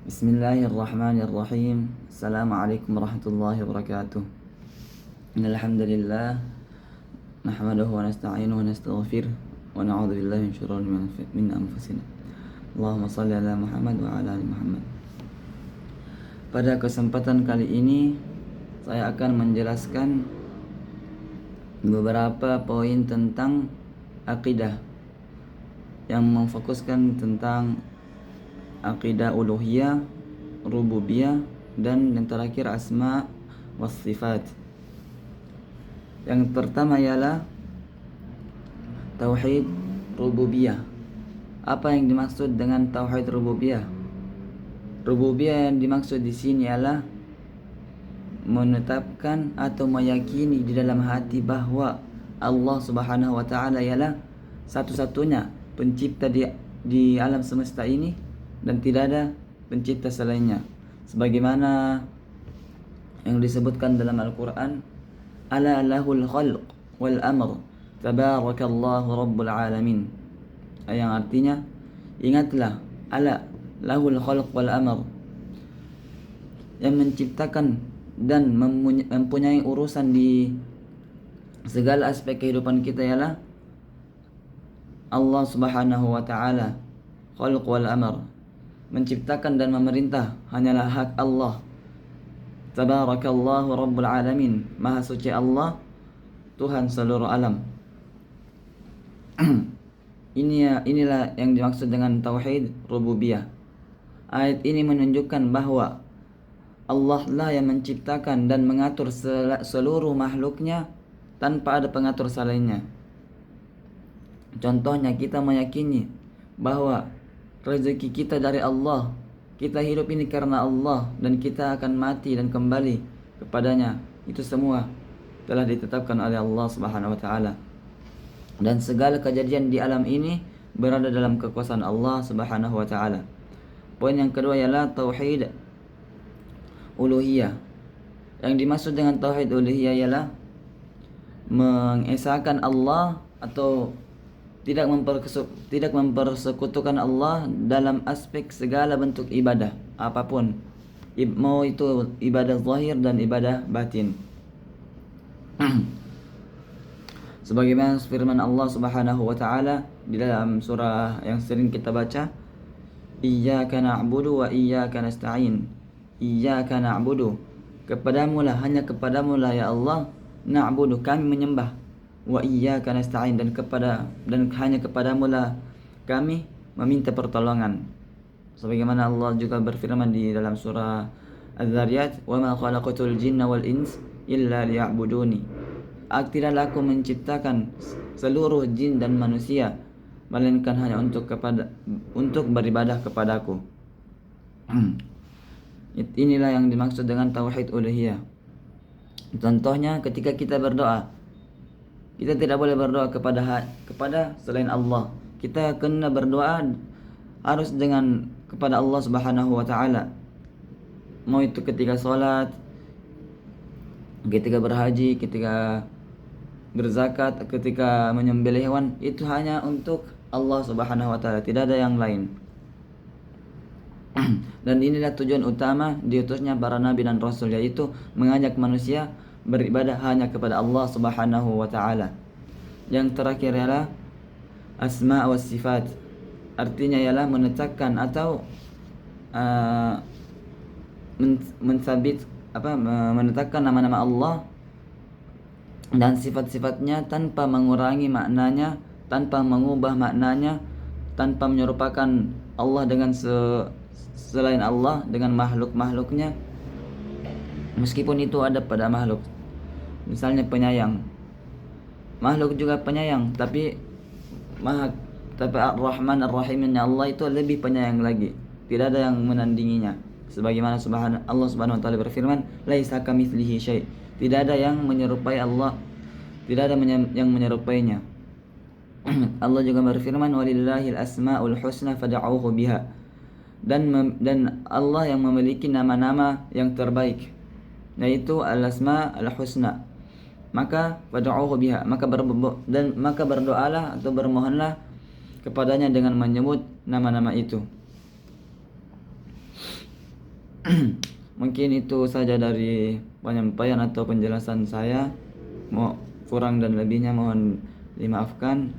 Bismillahirrahmanirrahim. Assalamualaikum warahmatullahi wabarakatuh. Innal hamdalillah nahmaduhu wa nasta'inuhu wa nastaghfiruh wa na'udzu billahi min syururi anfusina. Allahumma shalli ala Muhammad wa ala ali Muhammad. Pada kesempatan kali ini saya akan menjelaskan beberapa poin tentang akidah yang memfokuskan tentang akidah uluhiyah, rububiyah, dan yang terakhir asma was sifat. Yang pertama ialah tauhid rububiyah. Apa yang dimaksud dengan tauhid rububiyah? Rububiyah yang dimaksud di sini ialah menetapkan atau meyakini di dalam hati bahwa Allah Subhanahu wa taala ialah satu-satunya pencipta di alam semesta ini dan tidak ada pencipta selainnya, sebagaimana yang disebutkan dalam Al-Quran, ala lahul khalq wal amr tabarakallahu rabbul alamin, yang artinya ingatlah, ala lahul khalq wal amr, yang menciptakan dan mempunyai urusan di segala aspek kehidupan kita ialah Allah Subhanahu wa taala. Khalq wal amr, menciptakan dan memerintah hanyalah hak Allah. Tabarakallahu rabbul alamin, maha suci Allah, Tuhan seluruh alam. Inilah yang dimaksud dengan tauhid rububiyah. Ayat ini menunjukkan bahwa Allah lah yang menciptakan dan mengatur seluruh makhluknya tanpa ada pengatur selainnya. Contohnya, kita meyakini bahwa rezeki kita dari Allah, kita hidup ini karena Allah, dan kita akan mati dan kembali kepadanya. Itu semua telah ditetapkan oleh Allah Subhanahu wa taala. Dan segala kejadian di alam ini berada dalam kekuasaan Allah Subhanahu wa taala. Poin yang kedua ialah tauhid uluhiyah. Yang dimaksud dengan tauhid uluhiyah ialah mengesahkan Allah atau tidak mempersekutukan Allah dalam aspek segala bentuk ibadah apapun, mau itu ibadah zahir dan ibadah batin. Sebagaimana firman Allah Subhanahu wa taala di dalam surah yang sering kita baca, iyyaka na'budu wa iyyaka nasta'in. Iyyaka na'budu, kepadamulah, hanya kepadamulah ya Allah, na'budu, kami menyembah, wa iyyaka nasta'in, dan hanya kepadamulah kami meminta pertolongan. Sebagaimana Allah juga berfirman di dalam surah Az-Zariyat, wa ma khalaqatul jinna wal ins illa liya'buduni. Tidaklah aku menciptakan seluruh jin dan manusia melainkan hanya untuk beribadah kepadaku. Inilah yang dimaksud dengan tauhid uluhiyah. Contohnya, ketika kita berdoa, kita tidak boleh berdoa kepada selain Allah. Kita kena berdoa harus kepada Allah Subhanahu wa taala. Mau itu ketika sholat, ketika berhaji, ketika berzakat, ketika menyembelih hewan, itu hanya untuk Allah Subhanahu wa taala, tidak ada yang lain. Dan inilah tujuan utama diutusnya para nabi dan rasul, yaitu mengajak manusia beribadah hanya kepada Allah Subhanahu wa taala. Yang terakhir ialah asma wa sifat. Artinya ialah menetapkan atau menetapkan nama-nama Allah dan sifat-sifatnya tanpa mengurangi maknanya, tanpa mengubah maknanya, tanpa menyerupakan Allah dengan selain Allah, dengan makhluk-makhluknya, meskipun itu ada pada makhluk. Misalnya penyayang, makhluk juga penyayang, tapi Ar-Rahman Ar-Rahimnya Allah itu lebih penyayang lagi, tidak ada yang menandinginya. Sebagaimana Allah Subhanahu wa taala berfirman, laisa kamitslihi syai', tidak ada yang menyerupai Allah, tidak ada yang menyerupainya. Allah juga berfirman, walillahil asmaul husna fad'uuhu biha, dan Allah yang memiliki nama-nama yang terbaik, yaitu al-asma al-husna, maka fad'uuhu biha, maka berdoalah atau bermohonlah kepadanya dengan menyebut nama-nama itu. Mungkin itu saja dari penyampaian atau penjelasan saya. Mau kurang dan lebihnya mohon dimaafkan.